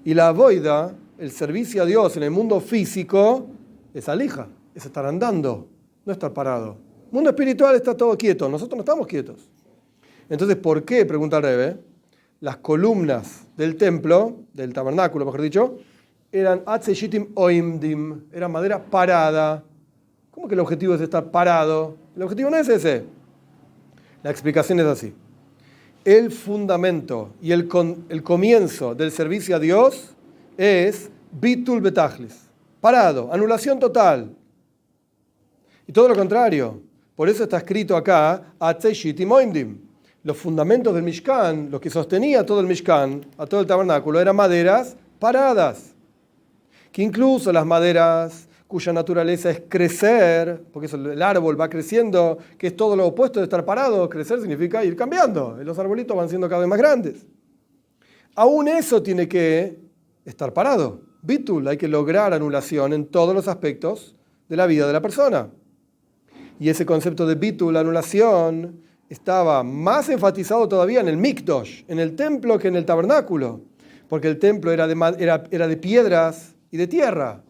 Y la avoida, el servicio a Dios en el mundo físico, es alija, es estar andando, no estar parado. El mundo espiritual está todo quieto, nosotros no estamos quietos. Entonces, ¿por qué? Pregunta el Rebbe. Las columnas del templo, del tabernáculo, mejor dicho, eran atzeshitim oimdim, eran madera parada. ¿Cómo que el objetivo es estar parado? El objetivo no es ese. La explicación es así. El fundamento y el comienzo del servicio a Dios es bitul betachlis, parado, anulación total. Y todo lo contrario. Por eso está escrito acá, atzeshitim oimdim. Los fundamentos del Mishkan, lo que sostenía todo el Mishkan, a todo el tabernáculo, eran maderas paradas. Que incluso las maderas cuya naturaleza es crecer, porque eso, el árbol va creciendo, que es todo lo opuesto de estar parado. Crecer significa ir cambiando. Los arbolitos van siendo cada vez más grandes. Aún eso tiene que estar parado. Bitul, hay que lograr anulación en todos los aspectos de la vida de la persona. Y ese concepto de bitul, anulación, estaba más enfatizado todavía en el Mikdosh, en el templo, que en el tabernáculo, porque el templo era de piedras y de tierra,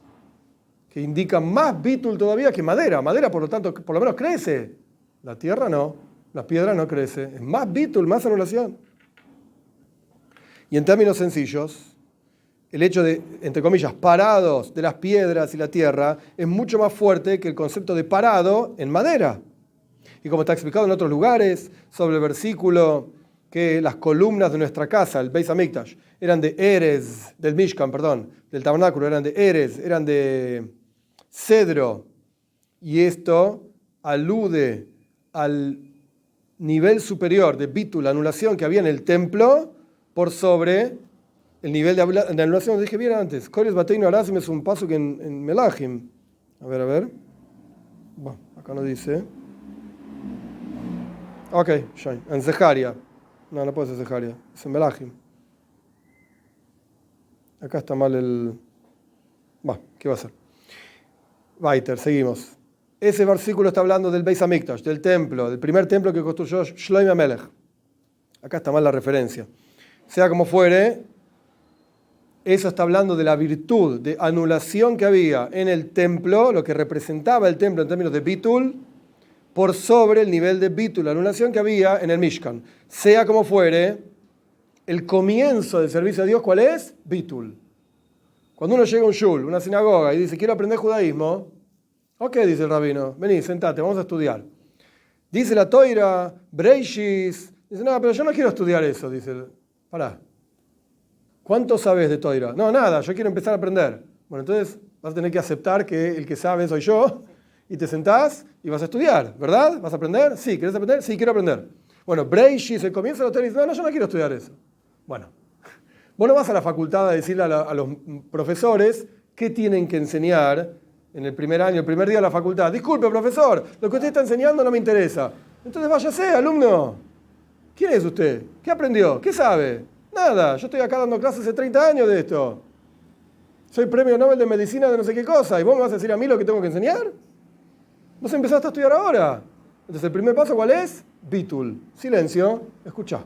que indican más bitul todavía que madera. Madera, por lo tanto, por lo menos crece. La tierra no, la piedra no crece. Es más bitul, más anulación. Y en términos sencillos, el hecho de, entre comillas, parados de las piedras y la tierra es mucho más fuerte que el concepto de parado en madera. Y como está explicado en otros lugares, sobre el versículo que las columnas de nuestra casa, el Beis Hamikdash, eran de Erez, del Mishkan, perdón, del tabernáculo, eran de Erez, eran de cedro. Y esto alude al nivel superior de bitul, la anulación que había en el templo, por sobre el nivel de anulación que dije bien antes. Kores Bateinu Arasim es un paso que en Melahim. A ver. Bueno, acá no dice. Ok, en Zeharia. No puede ser Zeharia, es en Melahim. Acá está mal el... ¿Qué va a ser? Weiter, seguimos. ese versículo está hablando del Beis Hamikdash, del templo, del primer templo que construyó Shlomo HaMelech. Acá está mal la referencia. Sea como fuere, eso está hablando de la virtud de anulación que había en el templo, lo que representaba el templo en términos de bitul, por sobre el nivel de bitul, la anulación que había en el Mishkan. Sea como fuere, el comienzo del servicio a Dios, ¿cuál es? Bitul. Cuando uno llega a un shul, una sinagoga, y dice, quiero aprender judaísmo, ok, dice el rabino, vení, sentate, vamos a estudiar. Dice la Toira, Breishis, dice, no, pero yo no quiero estudiar eso, dice, pará. ¿Cuánto sabes de Toira? No, nada, yo quiero empezar a aprender. Bueno, entonces vas a tener que aceptar que el que sabe soy yo, y te sentás y vas a estudiar, ¿verdad? ¿Vas a aprender? Sí, ¿querés aprender? Sí, quiero aprender. Bueno, Breishis, el comienzo de la Toira, dice, no, yo no quiero estudiar eso. Bueno, vos no vas a la facultad a decirle a los profesores qué tienen que enseñar en el primer año, el primer día de la facultad. Disculpe, profesor, lo que usted está enseñando no me interesa. Entonces váyase, alumno. ¿Quién es usted? ¿Qué aprendió? ¿Qué sabe? Nada, yo estoy acá dando clases hace 30 años de esto. Soy premio Nobel de Medicina de no sé qué cosa. ¿Y vos me vas a decir a mí lo que tengo que enseñar? Vos empezaste a estudiar ahora. Entonces el primer paso, ¿cuál es? Bitul. Silencio, escuchá,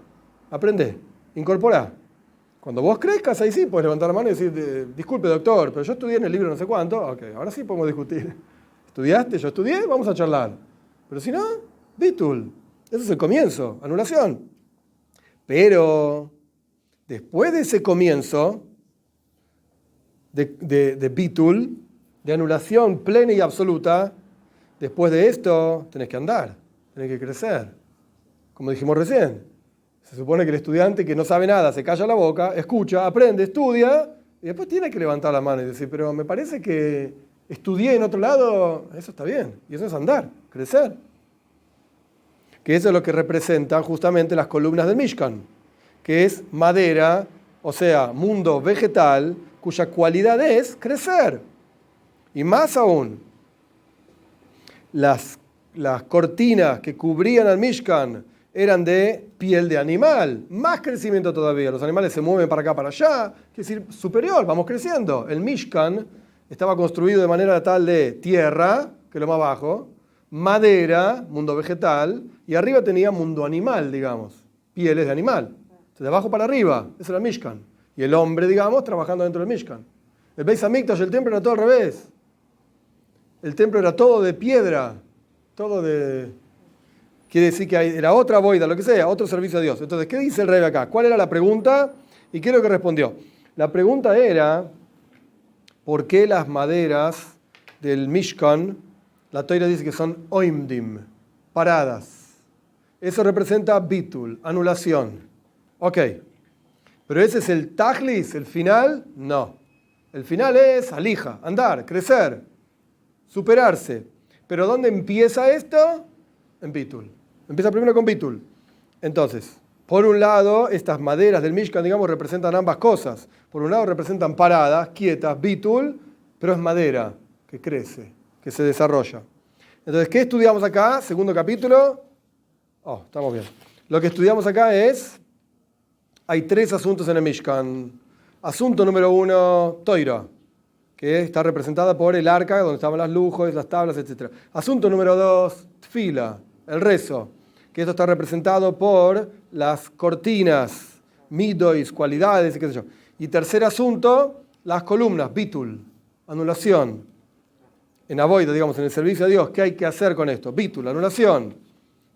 aprendé, incorporá. Cuando vos crezcas, ahí sí puedes levantar la mano y decir, disculpe doctor, pero yo estudié en el libro no sé cuánto. Ok, ahora sí podemos discutir. ¿Estudiaste? Yo estudié, vamos a charlar. Pero si no, bitul. Ese es el comienzo, anulación. Pero después de ese comienzo de bitul, de anulación plena y absoluta, después de esto tenés que andar, tenés que crecer. Como dijimos recién, se supone que el estudiante que no sabe nada se calla la boca, escucha, aprende, estudia, y después tiene que levantar la mano y decir, pero me parece que estudié en otro lado, eso está bien, y eso es andar, crecer. Que eso es lo que representan justamente las columnas del Mishkan, que es madera, o sea, mundo vegetal, cuya cualidad es crecer. Y más aún, las cortinas que cubrían al Mishkan eran de piel de animal, más crecimiento todavía. Los animales se mueven para acá, para allá, es decir, superior, vamos creciendo. El Mishkan estaba construido de manera tal de tierra, que es lo más bajo, madera, mundo vegetal, y arriba tenía mundo animal, digamos, pieles de animal. Entonces, de abajo para arriba, ese era el Mishkan. Y el hombre, digamos, trabajando dentro del Mishkan. El Beis Hamikdash, el templo era todo al revés. El templo era todo de piedra, todo de... Quiere decir que era otra boida, lo que sea, otro servicio a Dios. Entonces, ¿qué dice el rey acá? ¿Cuál era la pregunta? Y ¿qué es lo que respondió? La pregunta era, ¿por qué las maderas del Mishkan, la Toira dice que son oimdim, paradas? Eso representa bitul, anulación. Ok, pero ese es el tajlis, el final, no. El final es alija, andar, crecer, superarse. Pero ¿dónde empieza esto? En bitul. Empieza primero con bitul. Entonces, por un lado, estas maderas del Mishkan, digamos, representan ambas cosas. Por un lado representan paradas, quietas, bitul, pero es madera que crece, que se desarrolla. Entonces, ¿qué estudiamos acá? Segundo capítulo. Oh, estamos bien. Lo que estudiamos acá es, hay 3 asuntos en el Mishkan. Asunto número 1, Toira, que está representada por el arca, donde estaban las lujos, las tablas, etc. Asunto número 2, Tfila, el rezo, que esto está representado por las cortinas, midois, cualidades, y qué sé yo. Y tercer asunto, las columnas, bitul, anulación. En avoida, digamos, en el servicio a Dios, ¿qué hay que hacer con esto? Bitul, anulación,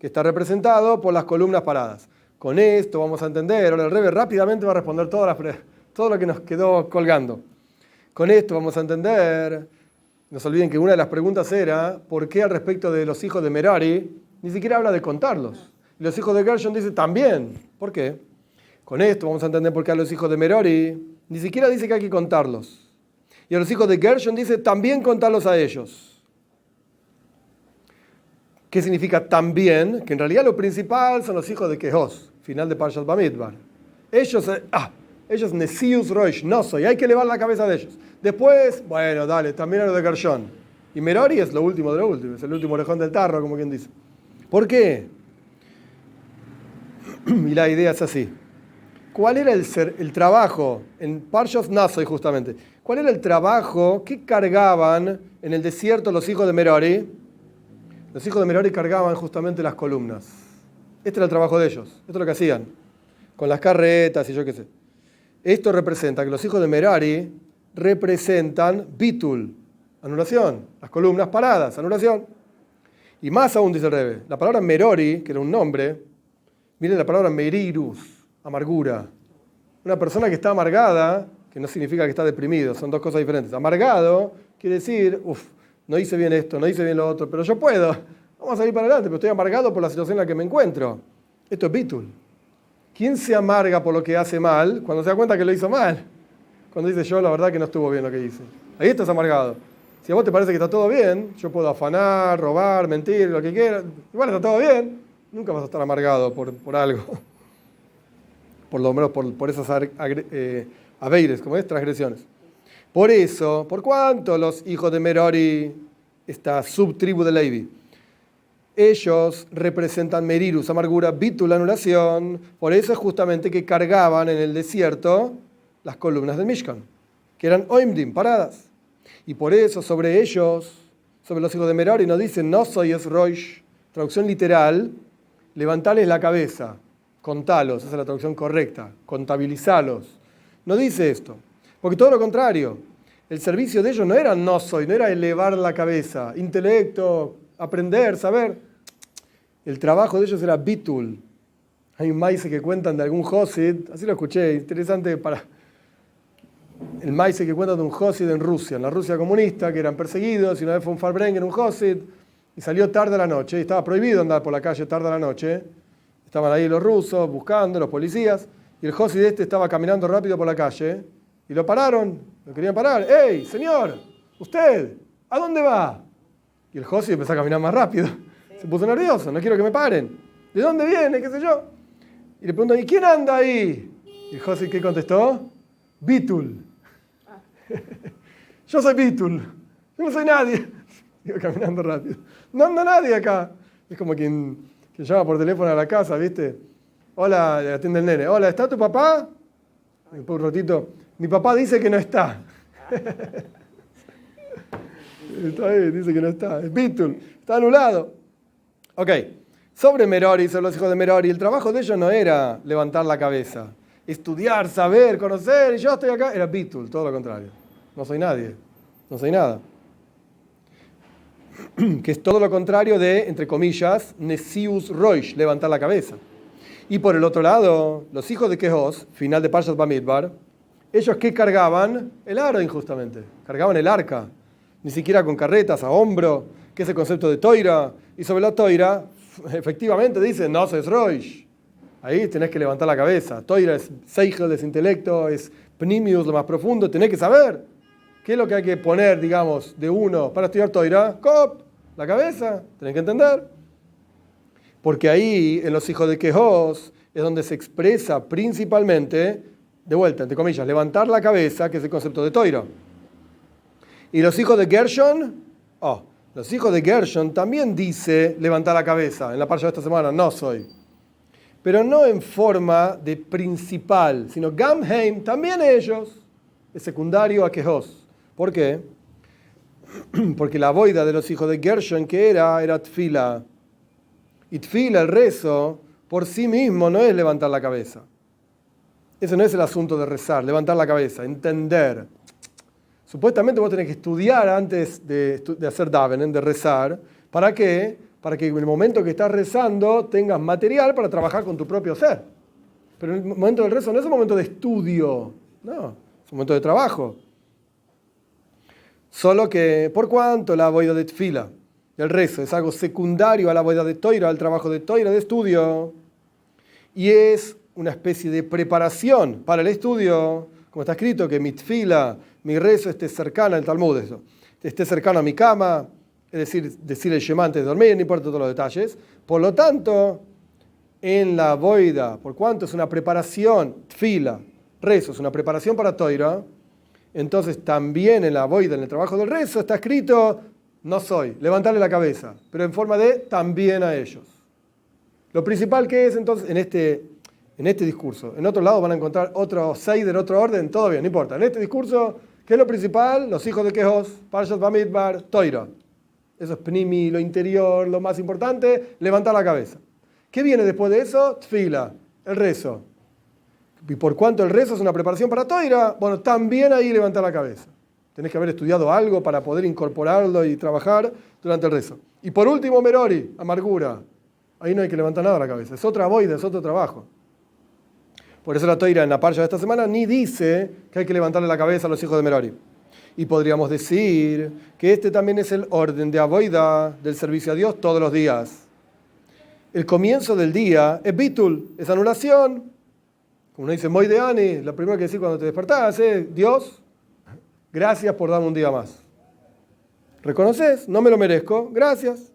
que está representado por las columnas paradas. Con esto vamos a entender, ahora el Rebbe rápidamente va a responder todo lo que nos quedó colgando. Con esto vamos a entender, no se olviden que una de las preguntas era, ¿por qué al respecto de los hijos de Merari ni siquiera habla de contarlos? Y los hijos de Gershon dicen también. ¿Por qué? Con esto vamos a entender por qué a los hijos de Merari ni siquiera dice que hay que contarlos. Y a los hijos de Gershon dice también contarlos a ellos. ¿Qué significa también? Que en realidad lo principal son los hijos de Kehoz, final de Parshat Bamidbar. Ellos Nesius Roish, no soy, hay que elevar la cabeza de ellos. Después, bueno, dale, también a lo de Gershon. Y Merari es lo último de lo último, es el último orejón del tarro, como quien dice. ¿Por qué? Y la idea es así. ¿Cuál era el trabajo en Parshat Nasoy justamente? ¿Cuál era el trabajo que cargaban en el desierto los hijos de Merari? Los hijos de Merari cargaban justamente las columnas. Este era el trabajo de ellos. Esto es lo que hacían. Con las carretas y yo qué sé. Esto representa que los hijos de Merari representan bitul, anulación. Las columnas paradas, anulación. Y más aún, dice el Rebbe, la palabra Merori, que era un nombre, viene de la palabra merirus, amargura. Una persona que está amargada, que no significa que está deprimido, son dos cosas diferentes. Amargado quiere decir, no hice bien esto, no hice bien lo otro, pero yo puedo. Vamos a salir para adelante, pero estoy amargado por la situación en la que me encuentro. Esto es bitul. ¿Quién se amarga por lo que hace mal cuando se da cuenta que lo hizo mal? Cuando dice yo, la verdad que no estuvo bien lo que hice. Ahí estás amargado. Si a vos te parece que está todo bien, yo puedo afanar, robar, mentir, lo que quieras. Igual está todo bien. Nunca vas a estar amargado por algo. Por lo menos por esas aveires, como es, transgresiones. Por eso, por cuanto los hijos de Merori, esta subtribu de Levi, ellos representan merirus, amargura, bitul, anulación. Por eso es justamente que cargaban en el desierto las columnas del Mishkan, que eran oimdim, paradas. Y por eso sobre ellos, sobre los hijos de Merari, nos dicen, no soy es roish, traducción literal, levantales la cabeza, contalos, esa es la traducción correcta, contabilizalos. No dice esto, porque todo lo contrario, el servicio de ellos no era no soy, no era elevar la cabeza, intelecto, aprender, saber. El trabajo de ellos era bitul. Hay un maíz que cuentan de algún Josid, así lo escuché, interesante para... El maíz que cuenta de un Josid en Rusia, en la Rusia comunista, que eran perseguidos, y una vez fue un Farbrengen, un Josid, y salió tarde a la noche, y estaba prohibido andar por la calle tarde a la noche. Estaban ahí los rusos buscando, los policías, y el Josid estaba caminando rápido por la calle, y lo pararon, lo querían parar. ¡Ey, señor! ¿Usted? ¿A dónde va? Y el Josid empezó a caminar más rápido. Se puso nervioso, no quiero que me paren. ¿De dónde viene? ¿Qué sé yo? Y le preguntan, ¿y quién anda ahí? Y el Josid, ¿qué contestó? Bitul. Yo soy bitul. Yo no soy nadie. Iba caminando rápido. No anda nadie acá. Es como quien llama por teléfono a la casa, ¿viste? Hola, le atiende el nene. Hola, ¿está tu papá? Y por un ratito, mi papá dice que no está. Está ahí, dice que no está. Es bitul. Está anulado. Ok. Sobre Merori, sobre los hijos de Merori, el trabajo de ellos no era levantar la cabeza, estudiar, saber, conocer, y yo estoy acá. Era bitul, todo lo contrario. No soy nadie. No soy nada. Que es todo lo contrario de, entre comillas, Nesius Roish, levantar la cabeza. Y por el otro lado, los hijos de Kehos, final de Parshat Bamidbar, ellos ¿qué cargaban? El aro, injustamente. Cargaban el arca. Ni siquiera con carretas, a hombro, que es el concepto de Toira. Y sobre la Toira, efectivamente dice, no es Roish. Ahí tenés que levantar la cabeza. Toira es Seichel, es intelecto, es Pnimius, lo más profundo. Tenés que saber qué es lo que hay que poner, digamos, de uno para estudiar Toira. Cop, la cabeza, tenés que entender. Porque ahí, en los hijos de Kehos, es donde se expresa principalmente, de vuelta, entre comillas, levantar la cabeza, que es el concepto de Toira. Y los hijos de Gershon, los hijos de Gershon también dice levantar la cabeza. En la parcha de esta semana, no soy. Pero no en forma de principal, sino Gamheim, también ellos, es secundario a Kehos. ¿Por qué? Porque la boida de los hijos de Gershon, que era tfila. Y tfila, el rezo, por sí mismo no es levantar la cabeza. Ese no es el asunto de rezar, levantar la cabeza, entender. Supuestamente vos tenés que estudiar antes de hacer davenen, de rezar. ¿Para qué? Para que en el momento que estás rezando tengas material para trabajar con tu propio ser. Pero el momento del rezo no es un momento de estudio, no, es un momento de trabajo. Solo que, por cuanto la boida de tfila, el rezo, es algo secundario a la boida de toira, al trabajo de toira, de estudio, y es una especie de preparación para el estudio, como está escrito, que mi tfila, mi rezo esté cercano al Talmud, eso, esté cercano a mi cama, es decir el Shema antes de dormir, no importa todos los detalles. Por lo tanto, en la boida, por cuanto es una preparación, tfila, rezo, es una preparación para toira, entonces también en la boida, en el trabajo del rezo, está escrito, no soy, levantarle la cabeza, pero en forma de también a ellos. Lo principal que es entonces en este discurso, en otro lado van a encontrar otro seider, otro orden, todo bien, no importa. En este discurso, ¿qué es lo principal? Los hijos de Kehos, Parshat Bamidbar, Toira. Eso es pnimi, lo interior, lo más importante, levantar la cabeza. ¿Qué viene después de eso? Tfila, el rezo. Y por cuanto el rezo es una preparación para Toira, bueno, también ahí levantar la cabeza. Tenés que haber estudiado algo para poder incorporarlo y trabajar durante el rezo. Y por último, Merori, amargura. Ahí no hay que levantar nada la cabeza. Es otra boida, es otro trabajo. Por eso la Toira en la parsha de esta semana ni dice que hay que levantarle la cabeza a los hijos de Merori. Y podríamos decir que este también es el orden de avoida del servicio a Dios todos los días. El comienzo del día es bitul, es anulación. Como uno dice, moideani, lo primero que decís cuando te despertás es, Dios, gracias por darme un día más. ¿Reconoces? No me lo merezco, gracias.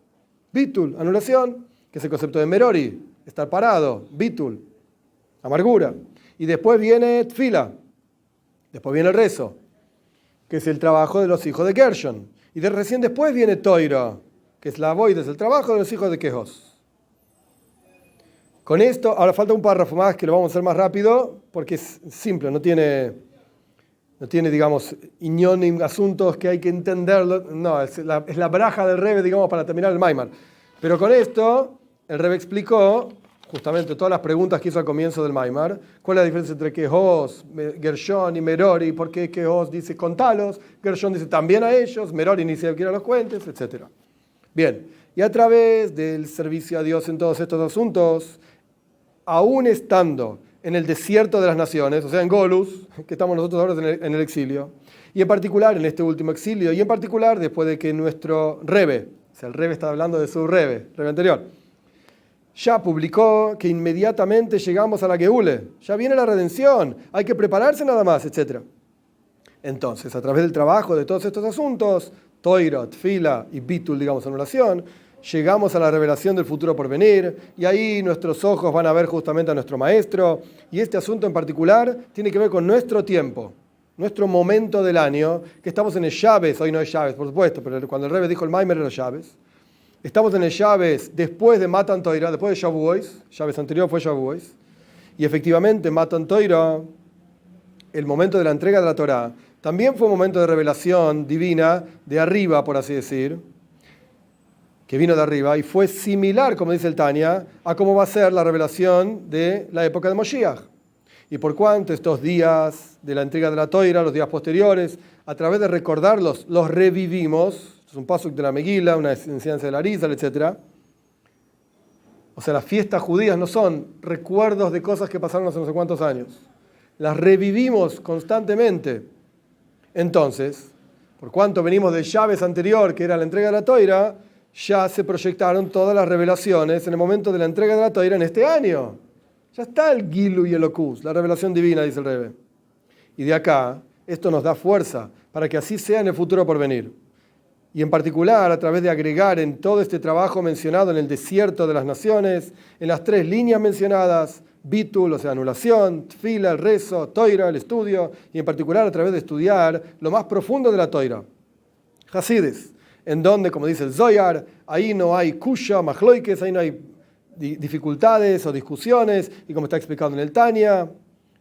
Bitul, anulación, que es el concepto de Merori, estar parado, bitul, amargura. Y después viene tfila, después viene el rezo, que es el trabajo de los hijos de Gershon. Y recién después viene Toira, que es la avoida, es el trabajo de los hijos de Kehos. Con esto, ahora falta un párrafo más que lo vamos a hacer más rápido, porque es simple, no tiene digamos, inyonim, asuntos que hay que entenderlo. No, es la braja del Rebbe, digamos, para terminar el Maimar. Pero con esto, el Rebbe explicó justamente todas las preguntas que hizo al comienzo del Maimar. ¿Cuál es la diferencia entre Kehos, Gershon y Merori? ¿Por qué Kehos dice contalos? Gershon dice también a ellos, Merori ni siquiera los cuentes, etc. Bien, y a través del servicio a Dios en todos estos asuntos, aún estando en el desierto de las naciones, o sea, en Golus, que estamos nosotros ahora en el exilio, y en particular en este último exilio, y en particular después de que nuestro Rebbe, o sea, el Rebbe está hablando de su Rebbe anterior, ya publicó que inmediatamente llegamos a la Geule, ya viene la redención, hay que prepararse nada más, etc. Entonces, a través del trabajo de todos estos asuntos, Toira, Tfila y Bitul, digamos, anulación, llegamos a la revelación del futuro por venir, y ahí nuestros ojos van a ver justamente a nuestro maestro, y este asunto en particular tiene que ver con nuestro tiempo, nuestro momento del año, que estamos en el Shabbos, hoy no es Shabbos, por supuesto, pero cuando el Rebbe dijo el Maimer era Shabbos, estamos en el Shabbos después de Matan Toira, después de Shavuos, Shabbos anterior fue Shavuos, y efectivamente Matan Toira, el momento de la entrega de la Torá, también fue un momento de revelación divina, de arriba, por así decir, que vino de arriba, y fue similar, como dice el Tania, a cómo va a ser la revelación de la época de Moshiach. Y por cuanto estos días de la entrega de la Toira, los días posteriores, a través de recordarlos, los revivimos, es un pasuk de la Megila, una enseñanza de la Arizal, etc. O sea, las fiestas judías no son recuerdos de cosas que pasaron hace no sé cuántos años. Las revivimos constantemente. Entonces, por cuanto venimos del Shabbos anterior, que era la entrega de la Toira, ya se proyectaron todas las revelaciones en el momento de la entrega de la Toira en este año. Ya está el Gilu y el Okus, la revelación divina, dice el Rebbe. Y de acá, esto nos da fuerza para que así sea en el futuro por venir. Y en particular, a través de agregar en todo este trabajo mencionado en el desierto de las naciones, en las tres líneas mencionadas, Bitul, o sea, anulación, Tfila, el rezo, Toira, el estudio, y en particular a través de estudiar lo más profundo de la Toira. Hasides, en donde, como dice el Zohar, ahí no hay kusha, mahloikes, ahí no hay dificultades o discusiones, y como está explicado en el Tania,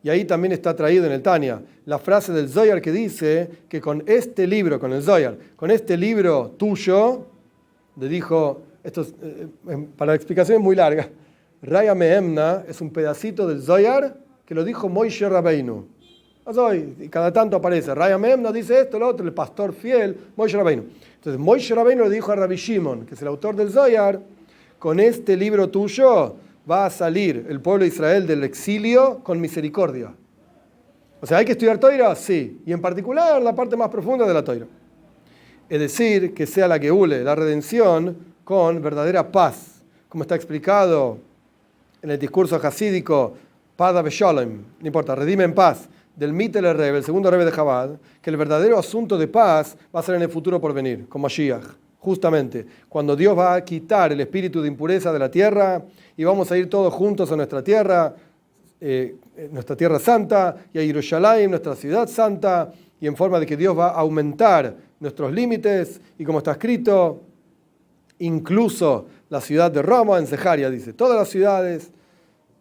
y ahí también está traído en el Tania la frase del Zohar que dice que con este libro, con el Zohar, con este libro tuyo, le dijo, esto es, para la explicación es muy larga, Raya Mehemna es un pedacito del Zohar que lo dijo Moshe Rabbeinu. Y cada tanto aparece, Raya Mehemna dice esto, lo otro, el pastor fiel, Moshe Rabbeinu. Entonces Moshe Rabbeinu le dijo a Rabbi Shimon, que es el autor del Zohar, con este libro tuyo va a salir el pueblo de Israel del exilio con misericordia. O sea, ¿hay que estudiar Toira? Sí, y en particular la parte más profunda de la Toira. Es decir, que sea la Geule, la redención, con verdadera paz, como está explicado en el discurso hasídico Pada Beshalom, no importa, redime en paz, del Mittel Rebbe, el segundo Rebbe de Chabad, que el verdadero asunto de paz va a ser en el futuro por venir, con Mashiach. Justamente, cuando Dios va a quitar el espíritu de impureza de la tierra y vamos a ir todos juntos a nuestra tierra santa, y a Jerusalén, nuestra ciudad santa, y en forma de que Dios va a aumentar nuestros límites, y como está escrito, incluso la ciudad de Roma, en Zeharia dice, todas las ciudades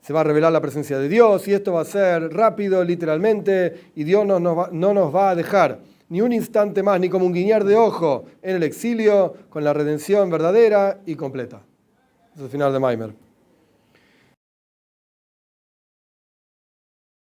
se va a revelar la presencia de Dios, y esto va a ser rápido, literalmente, y Dios no nos va a dejar ni un instante más, ni como un guiñar de ojo en el exilio, con la redención verdadera y completa. Es el final de Maimer.